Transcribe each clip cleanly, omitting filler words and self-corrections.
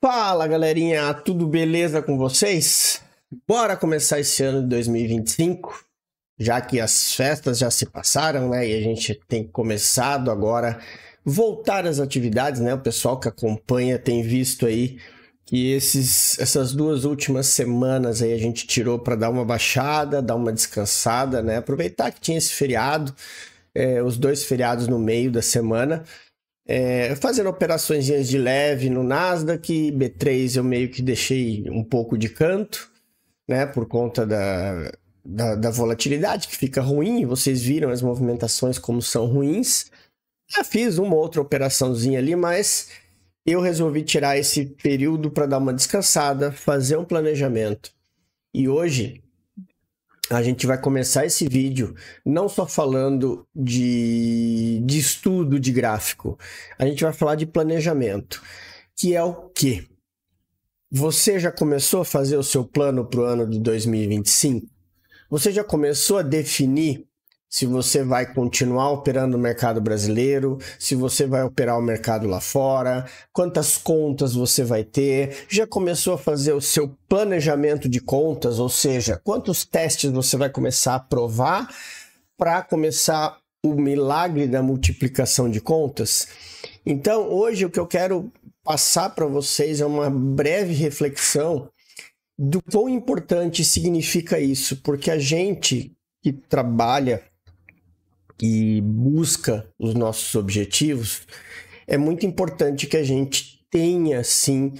Fala galerinha, tudo beleza com vocês? Bora começar esse ano de 2025, já que as festas já se passaram, né? E a gente tem começado agora voltar às atividades, né? O pessoal que acompanha tem visto aí que essas duas últimas semanas aí a gente tirou para dar uma baixada, dar uma descansada, né? Aproveitar que tinha esse feriado, os dois feriados no meio da semana. Fazendo operações de leve no Nasdaq, B3 eu meio que deixei um pouco de canto, né, por conta da volatilidade que fica ruim, vocês viram as movimentações como são ruins. Já fiz uma outra operaçãozinha ali, mas eu resolvi tirar esse período para dar uma descansada, fazer um planejamento. E hoje a gente vai começar esse vídeo não só falando de estudo de gráfico, a gente vai falar de planejamento, que é o quê? Você já começou a fazer o seu plano para o ano de 2025? Você já começou a definir se você vai continuar operando no mercado brasileiro, se você vai operar o mercado lá fora, quantas contas você vai ter, já começou a fazer o seu planejamento de contas, ou seja, quantos testes você vai começar a provar para começar o milagre da multiplicação de contas? Então, hoje o que eu quero passar para vocês é uma breve reflexão do quão importante significa isso, porque a gente que trabalha e busca os nossos objetivos, é muito importante que a gente tenha, sim,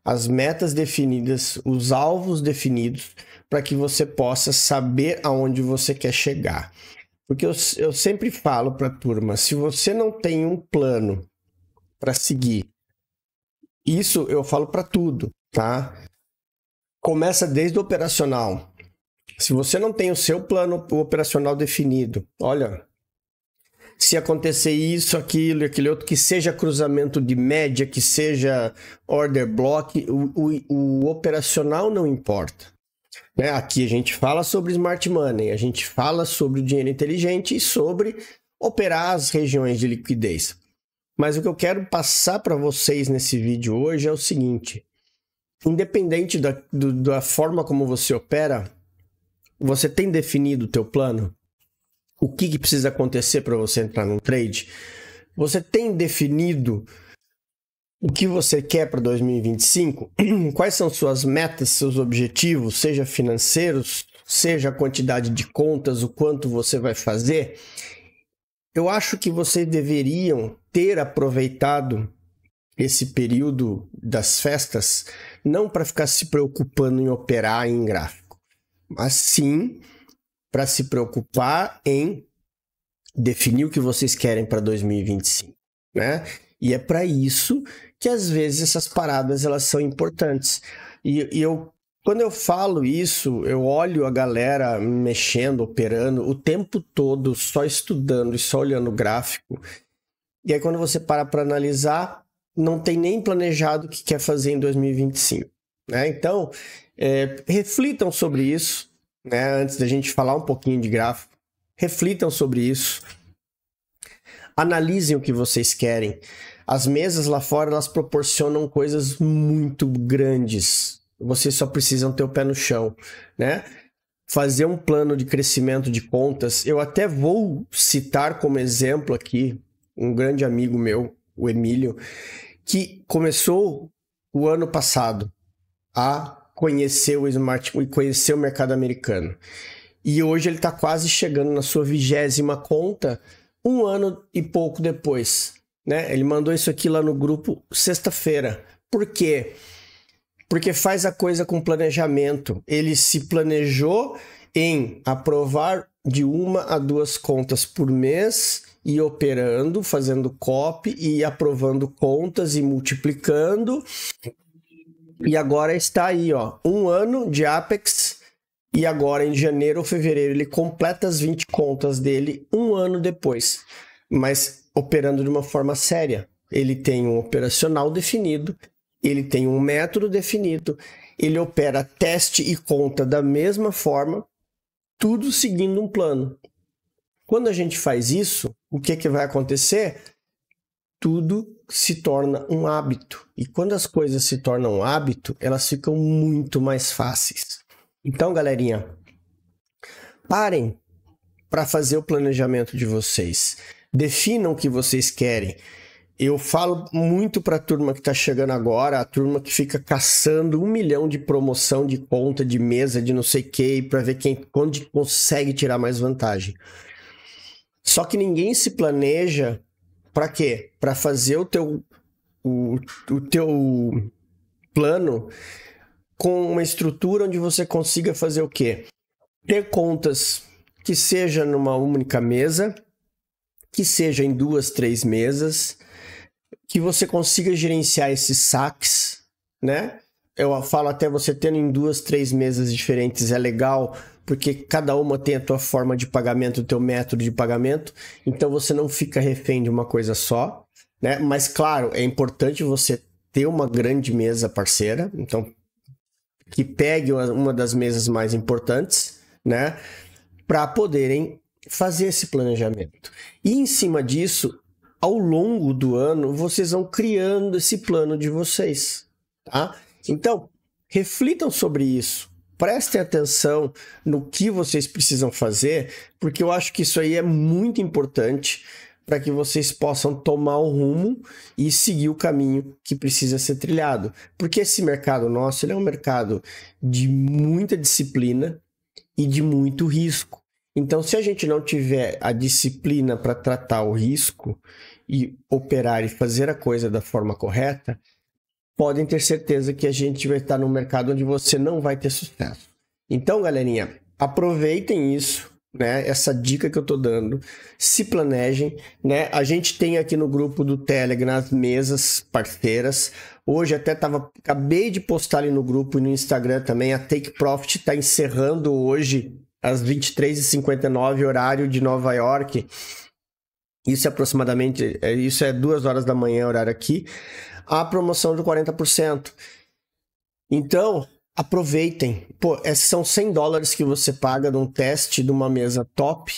as metas definidas, os alvos definidos, para que você possa saber aonde você quer chegar. Porque eu sempre falo para a turma, se você não tem um plano para seguir, isso eu falo para tudo, tá? Começa desde o operacional. Se você não tem o seu plano operacional definido, olha, se acontecer isso, aquilo e aquele outro, que seja cruzamento de média, que seja order block, o operacional não importa. Né? Aqui a gente fala sobre smart money, a gente fala sobre o dinheiro inteligente e sobre operar as regiões de liquidez. Mas o que eu quero passar para vocês nesse vídeo hoje é o seguinte: independente da forma como você opera, você tem definido o teu plano? O que precisa acontecer para você entrar num trade? Você tem definido o que você quer para 2025? Quais são suas metas, seus objetivos, seja financeiros, seja a quantidade de contas, o quanto você vai fazer? Eu acho que vocês deveriam ter aproveitado esse período das festas não para ficar se preocupando em operar em gráfico, mas sim para se preocupar em definir o que vocês querem para 2025, né? E é para isso que às vezes essas paradas elas são importantes. Quando eu falo isso, eu olho a galera mexendo, operando o tempo todo, só estudando e só olhando o gráfico. E aí quando você para analisar, não tem nem planejado o que quer fazer em 2025, né? Então, reflitam sobre isso, né? Antes da gente falar um pouquinho de gráfico, reflitam sobre isso. Analisem o que vocês querem. As mesas lá fora, elas proporcionam coisas muito grandes. Vocês só precisam ter o pé no chão, né? Fazer um plano de crescimento de contas. Eu até vou citar como exemplo aqui um grande amigo meu, o Emílio, que começou o ano passado a conhecer o conhecer o mercado americano. E hoje ele está quase chegando na sua 20ª conta, um ano e pouco depois, né? Ele mandou isso aqui lá no grupo sexta-feira. Por quê? Porque faz a coisa com planejamento. Ele se planejou em aprovar de 1 a 2 contas por mês e operando, fazendo copy e aprovando contas e multiplicando. E agora está aí, ó, 1 ano de Apex. E agora, em janeiro ou fevereiro, ele completa as 20 contas dele 1 ano depois. Mas operando de uma forma séria. Ele tem um operacional definido, ele tem um método definido, ele opera teste e conta da mesma forma, tudo seguindo um plano. Quando a gente faz isso, o que vai acontecer? tudo se torna um hábito. E quando as coisas se tornam um hábito, elas ficam muito mais fáceis. Então, galerinha, parem para fazer o planejamento de vocês. Definam o que vocês querem. Eu falo muito para a turma que está chegando agora, a turma que fica caçando 1 milhão de promoção de conta, de mesa, de não sei o que, para ver onde consegue tirar mais vantagem. Só que ninguém se planeja para quê? Para fazer o teu plano com uma estrutura onde você consiga fazer o quê? Ter contas que seja numa única mesa, que seja em 2, 3 mesas, que você consiga gerenciar esses saques, né? Eu falo até você tendo em 2, 3 mesas diferentes é legal, porque cada uma tem a tua forma de pagamento, o teu método de pagamento, então você não fica refém de uma coisa só, né? Mas claro, é importante você ter uma grande mesa parceira, então que pegue uma das mesas mais importantes, né? Para poderem fazer esse planejamento. E em cima disso, ao longo do ano, vocês vão criando esse plano de vocês, tá? Então, reflitam sobre isso. Prestem atenção no que vocês precisam fazer, porque eu acho que isso aí é muito importante para que vocês possam tomar o rumo e seguir o caminho que precisa ser trilhado. Porque esse mercado nosso, ele é um mercado de muita disciplina e de muito risco. Então, se a gente não tiver a disciplina para tratar o risco e operar e fazer a coisa da forma correta, podem ter certeza que a gente vai estar num mercado onde você não vai ter sucesso. Então, galerinha, aproveitem isso, né? Essa dica que eu tô dando, se planejem, né? A gente tem aqui no grupo do Telegram as mesas parceiras. Hoje até acabei de postar ali no grupo e no Instagram também. A Take Profit está encerrando hoje às 23h59, horário de Nova York. Isso é aproximadamente, isso é 2 horas da manhã, horário aqui. A promoção de 40%. Então, aproveitem. Pô, são $100 que você paga num teste de uma mesa top,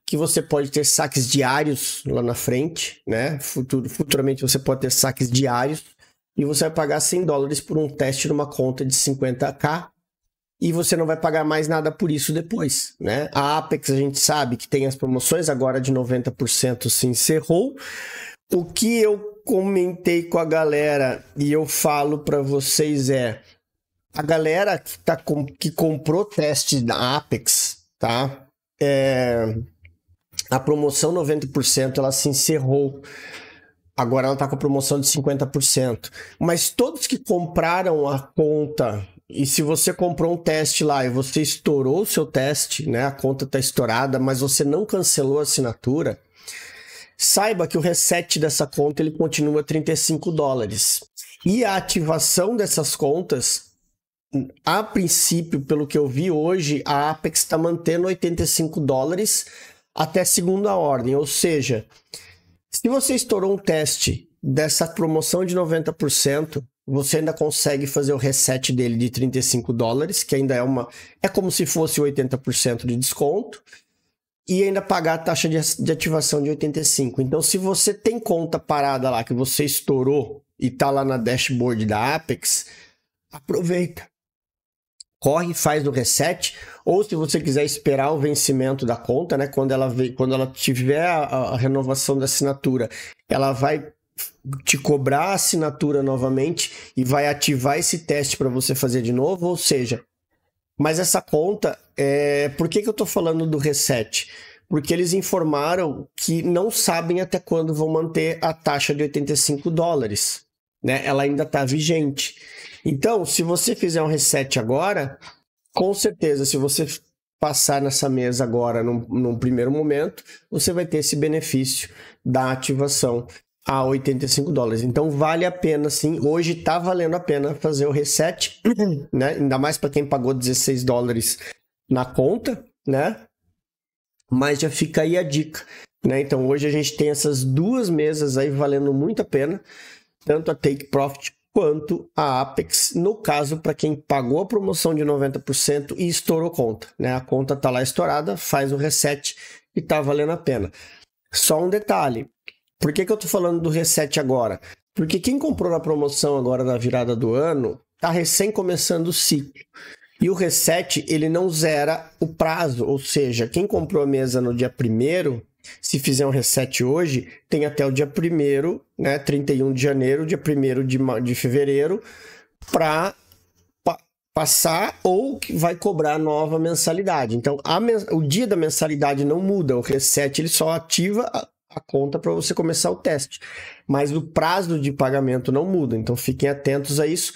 que você pode ter saques diários lá na frente, né? Futuramente você pode ter saques diários e você vai pagar $100 por um teste numa conta de 50k e você não vai pagar mais nada por isso depois, né? A Apex a gente sabe que tem as promoções, agora de 90% se encerrou. O que eu comentei com a galera e eu falo para vocês a galera que comprou teste da Apex, tá? A promoção 90% ela se encerrou. Agora ela tá com a promoção de 50%. Mas todos que compraram a conta, e se você comprou um teste lá e você estourou o seu teste, né? A conta tá estourada, mas você não cancelou a assinatura, saiba que o reset dessa conta ele continua $35. E a ativação dessas contas, a princípio, pelo que eu vi hoje, a Apex está mantendo $85 até segunda ordem. Ou seja, se você estourou um teste dessa promoção de 90%, você ainda consegue fazer o reset dele de $35, que ainda é como se fosse 80% de desconto. E ainda pagar a taxa de ativação de 85. Então, se você tem conta parada lá, que você estourou e tá lá na dashboard da Apex, aproveita. Corre e faz o reset. Ou se você quiser esperar o vencimento da conta, né? Quando ela tiver a renovação da assinatura, ela vai te cobrar a assinatura novamente e vai ativar esse teste para você fazer de novo. Ou seja, mas essa conta, por que eu tô falando do reset? Porque eles informaram que não sabem até quando vão manter a taxa de $85, né? Ela ainda está vigente. Então, se você fizer um reset agora, com certeza, se você passar nessa mesa agora, num primeiro momento, você vai ter esse benefício da ativação a $85. Então, vale a pena, sim. Hoje está valendo a pena fazer o reset, né? Ainda mais para quem pagou $16 na conta, né? Mas já fica aí a dica, né? Então, hoje a gente tem essas 2 mesas aí valendo muito a pena, tanto a Take Profit quanto a Apex, no caso, para quem pagou a promoção de 90% e estourou conta, né? A conta tá lá estourada, faz o reset e tá valendo a pena. Só um detalhe, Por que eu tô falando do reset agora? Porque quem comprou na promoção agora na virada do ano tá recém começando o ciclo. E o reset, ele não zera o prazo, ou seja, quem comprou a mesa no dia 1º, se fizer um reset hoje, tem até o dia 1º, né, 31 de janeiro, dia 1º de fevereiro, para passar ou que vai cobrar nova mensalidade. Então, o dia da mensalidade não muda, o reset ele só ativa a conta para você começar o teste. Mas o prazo de pagamento não muda, então fiquem atentos a isso.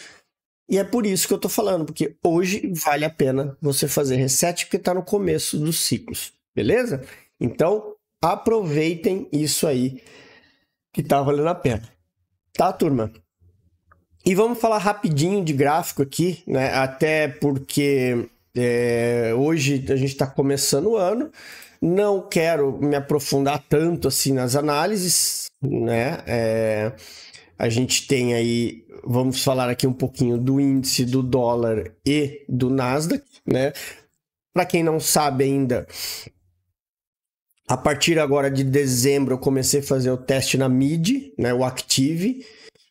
E é por isso que eu tô falando, porque hoje vale a pena você fazer reset, porque tá no começo dos ciclos, beleza? Então, aproveitem isso aí, que tá valendo a pena. Tá, turma? E vamos falar rapidinho de gráfico aqui, né? Até porque hoje a gente está começando o ano, não quero me aprofundar tanto assim nas análises, né? A gente tem aí, vamos falar aqui um pouquinho do índice do dólar e do Nasdaq, né? Para quem não sabe ainda, a partir agora de dezembro eu comecei a fazer o teste na MID, né? O Active,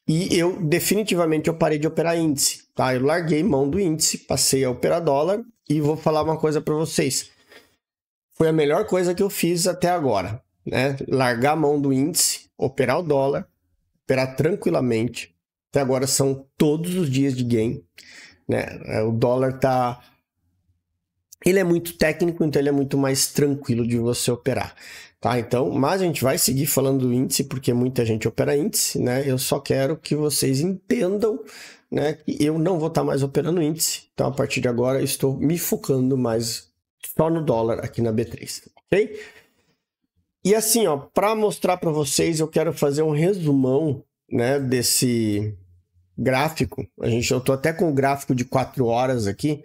e eu definitivamente eu parei de operar índice, tá? Eu larguei mão do índice, passei a operar dólar e vou falar uma coisa para vocês. Foi a melhor coisa que eu fiz até agora, né? Largar a mão do índice, operar o dólar, operar tranquilamente. Até agora são todos os dias de gain, né? O dólar tá... Ele é muito técnico, então ele é muito mais tranquilo de você operar, tá? Então, mas a gente vai seguir falando do índice, porque muita gente opera índice, né? Eu só quero que vocês entendam, né, que eu não vou estar mais operando índice. Então, a partir de agora, eu estou me focando mais só no dólar aqui na B3, ok? E assim, ó, para mostrar para vocês, eu quero fazer um resumão, né, desse gráfico. Eu tô até com o gráfico de 4 horas aqui.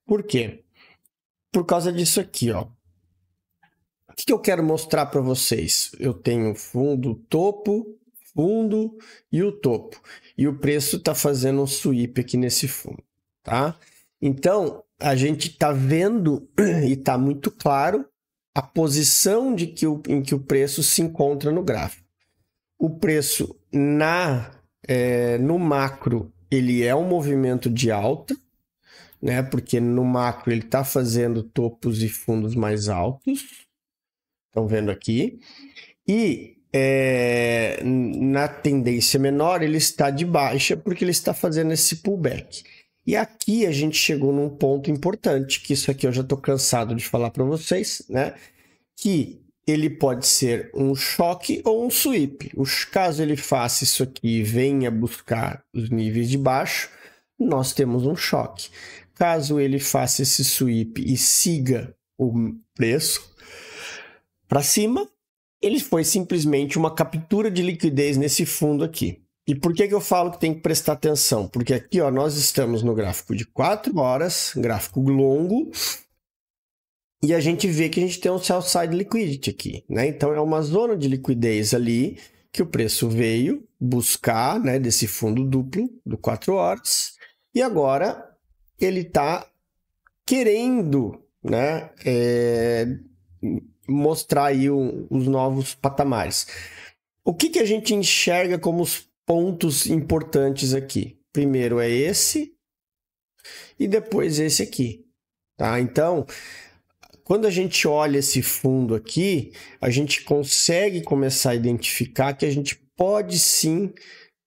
Por quê? Por causa disso aqui, ó. O que eu quero mostrar para vocês? Eu tenho fundo, topo, fundo e o topo. E o preço está fazendo um sweep aqui nesse fundo, tá? Então, a gente está vendo e está muito claro a posição em que o preço se encontra no gráfico. O preço no macro, ele é um movimento de alta, né? Porque no macro ele está fazendo topos e fundos mais altos. Estão vendo aqui? E na tendência menor ele está de baixa porque ele está fazendo esse pullback. E aqui a gente chegou num ponto importante, que isso aqui eu já estou cansado de falar para vocês, né? Que ele pode ser um choque ou um sweep. Caso ele faça isso aqui e venha buscar os níveis de baixo, nós temos um choque. Caso ele faça esse sweep e siga o preço para cima, ele foi simplesmente uma captura de liquidez nesse fundo aqui. E por que eu falo que tem que prestar atenção? Porque aqui, ó, nós estamos no gráfico de 4 horas, gráfico longo, e a gente vê que a gente tem um sell side liquidity aqui, né? Então é uma zona de liquidez ali que o preço veio buscar, né, desse fundo duplo do 4 horas, e agora ele está querendo, né, mostrar aí os novos patamares. O que a gente enxerga como os pontos importantes aqui? Primeiro é esse e depois esse aqui, tá? Então, quando a gente olha esse fundo aqui, a gente consegue começar a identificar que a gente pode sim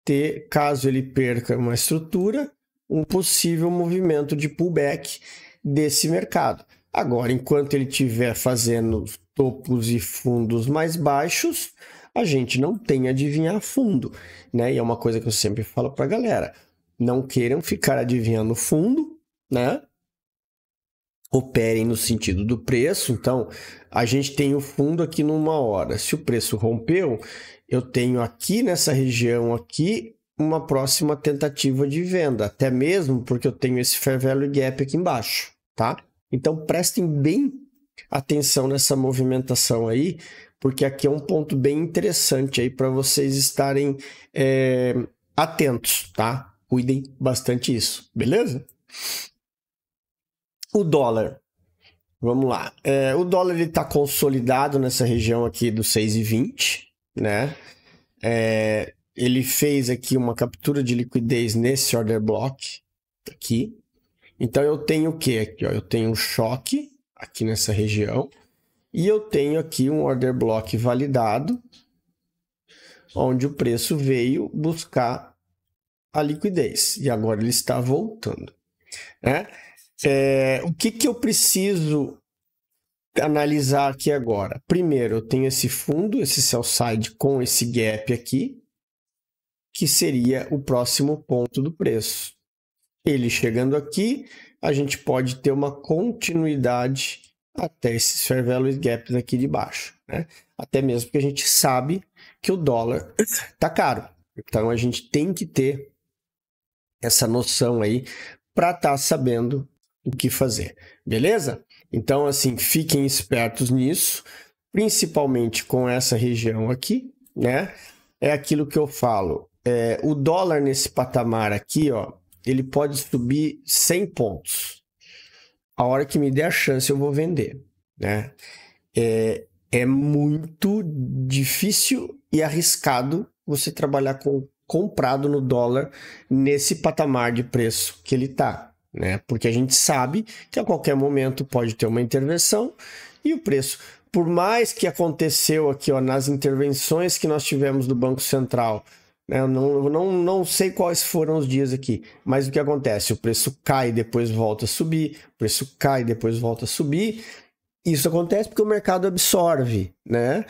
ter, caso ele perca uma estrutura, um possível movimento de pullback desse mercado. Agora, enquanto ele estiver fazendo topos e fundos mais baixos, a gente não tem a adivinhar fundo, né? E é uma coisa que eu sempre falo para a galera, não queiram ficar adivinhando fundo, né? Operem no sentido do preço. Então, a gente tem o fundo aqui numa hora. Se o preço rompeu, eu tenho aqui nessa região aqui uma próxima tentativa de venda, até mesmo porque eu tenho esse Fair Value Gap aqui embaixo, tá? Então, prestem bem atenção nessa movimentação aí, porque aqui é um ponto bem interessante aí para vocês estarem atentos, tá? Cuidem bastante isso, beleza? O dólar, vamos lá. O dólar está consolidado nessa região aqui do 6,20, né? ele fez aqui uma captura de liquidez nesse order block aqui. Então eu tenho o que aqui? Ó? Eu tenho um choque aqui nessa região e eu tenho aqui um order block validado, onde o preço veio buscar a liquidez e agora ele está voltando, né? O que eu preciso analisar aqui agora? Primeiro, eu tenho esse fundo, esse sell side com esse gap aqui, que seria o próximo ponto do preço. Ele chegando aqui, a gente pode ter uma continuidade até esses fair value gaps aqui de baixo, né? Até mesmo porque a gente sabe que o dólar tá caro. Então a gente tem que ter essa noção aí para estar sabendo o que fazer, beleza? Então assim, fiquem espertos nisso, principalmente com essa região aqui, né? É aquilo que eu falo, o dólar nesse patamar aqui, ó, ele pode subir 100 pontos. A hora que me der a chance, eu vou vender, né? É muito difícil e arriscado você trabalhar com comprado no dólar nesse patamar de preço que ele tá, né? Porque a gente sabe que a qualquer momento pode ter uma intervenção e o preço, por mais que aconteceu aqui, ó, nas intervenções que nós tivemos do Banco Central, eu não sei quais foram os dias aqui, mas o que acontece? O preço cai, depois volta a subir, o preço cai, depois volta a subir. Isso acontece porque o mercado absorve, né?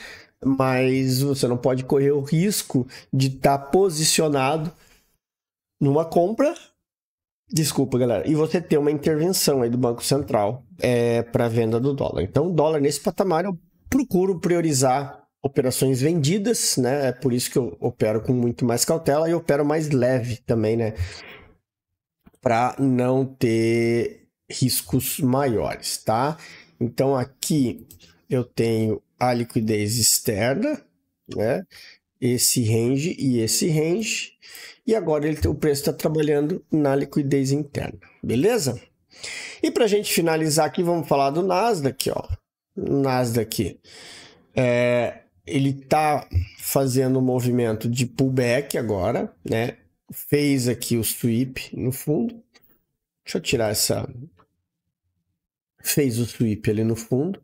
Mas você não pode correr o risco de estar posicionado numa compra, desculpa, galera, e você ter uma intervenção aí do Banco Central para venda do dólar. Então, o dólar nesse patamar eu procuro priorizar operações vendidas, né? É por isso que eu opero com muito mais cautela e opero mais leve também, né? Para não ter riscos maiores, tá? Então aqui eu tenho a liquidez externa, né? Esse range e esse range. E agora o preço está trabalhando na liquidez interna, beleza? E para a gente finalizar aqui, vamos falar do Nasdaq, ó. O Nasdaq ele está fazendo um movimento de pullback agora, né? Fez aqui o sweep no fundo. Deixa eu tirar essa... Fez o sweep ali no fundo.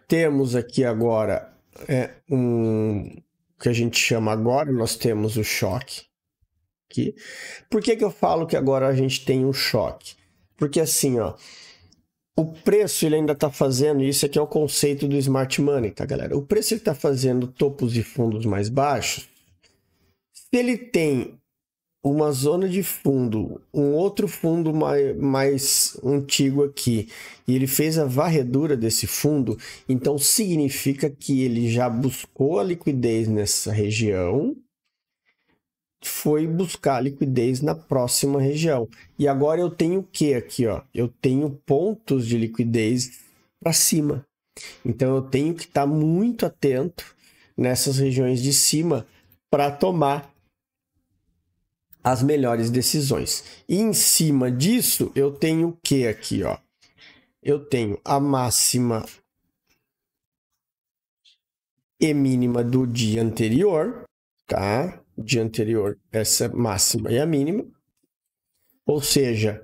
Temos aqui agora o que a gente chama agora, nós temos o choque aqui. Por que eu falo que agora a gente tem um choque? Porque assim, ó, o preço ele ainda está fazendo, isso aqui é o conceito do Smart Money, tá, galera? O preço ele está fazendo topos e fundos mais baixos. Se ele tem uma zona de fundo, um outro fundo mais antigo aqui, e ele fez a varredura desse fundo, então significa que ele já buscou a liquidez nessa região, foi buscar liquidez na próxima região. E agora eu tenho o que aqui, ó? Eu tenho pontos de liquidez para cima. Então eu tenho que estar muito atento nessas regiões de cima para tomar as melhores decisões. E em cima disso, eu tenho o que aqui, ó? Eu tenho a máxima e mínima do dia anterior, tá? O dia anterior, essa máxima e a mínima. Ou seja,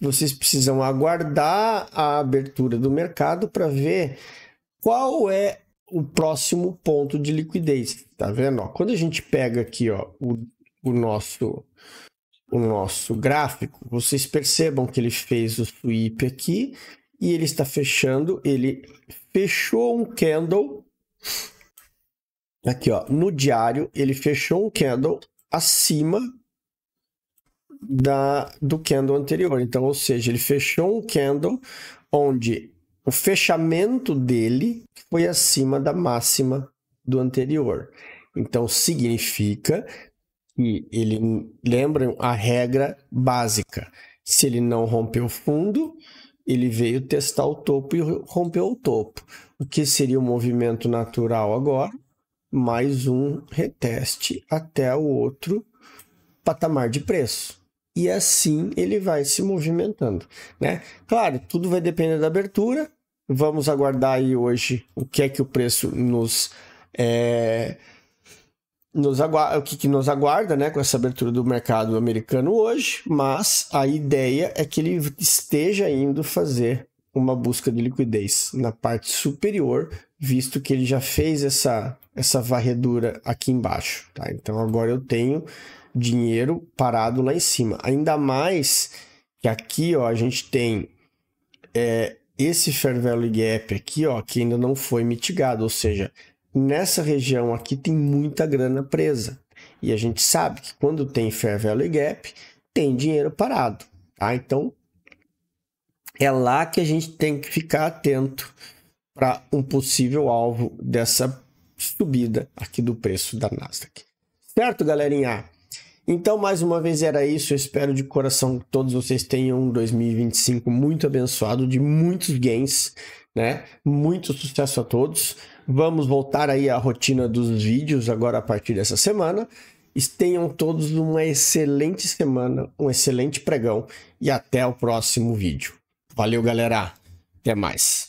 vocês precisam aguardar a abertura do mercado para ver qual é o próximo ponto de liquidez. Tá vendo? Ó, quando a gente pega aqui, ó, o nosso gráfico, vocês percebam que ele fez o sweep aqui e ele está fechando, ele fechou um candle aqui, ó, no diário, ele fechou um candle acima do candle anterior. Então, ou seja, ele fechou um candle onde o fechamento dele foi acima da máxima do anterior. Então, significa que ele, lembram a regra básica, se ele não rompeu o fundo, ele veio testar o topo e rompeu o topo. O que seria o movimento natural agora? Mais um reteste até o outro patamar de preço. E assim ele vai se movimentando, né? Claro, tudo vai depender da abertura. Vamos aguardar aí hoje o que é que o preço nos o que nos aguarda, né, com essa abertura do mercado americano hoje, mas a ideia é que ele esteja indo fazer uma busca de liquidez na parte superior, visto que ele já fez essa varredura aqui embaixo, tá? Então agora eu tenho dinheiro parado lá em cima. Ainda mais que aqui, ó, a gente tem esse Fair Value Gap aqui, ó, que ainda não foi mitigado, ou seja, nessa região aqui tem muita grana presa. E a gente sabe que quando tem Fair Value Gap, tem dinheiro parado, tá? Então, é lá que a gente tem que ficar atento para um possível alvo dessa subida aqui do preço da Nasdaq. Certo, galerinha? Então, mais uma vez era isso. Eu espero de coração que todos vocês tenham um 2025 muito abençoado, de muitos gains, né? Muito sucesso a todos. Vamos voltar aí à rotina dos vídeos agora a partir dessa semana. Tenham todos uma excelente semana, um excelente pregão e até o próximo vídeo. Valeu, galera. Até mais.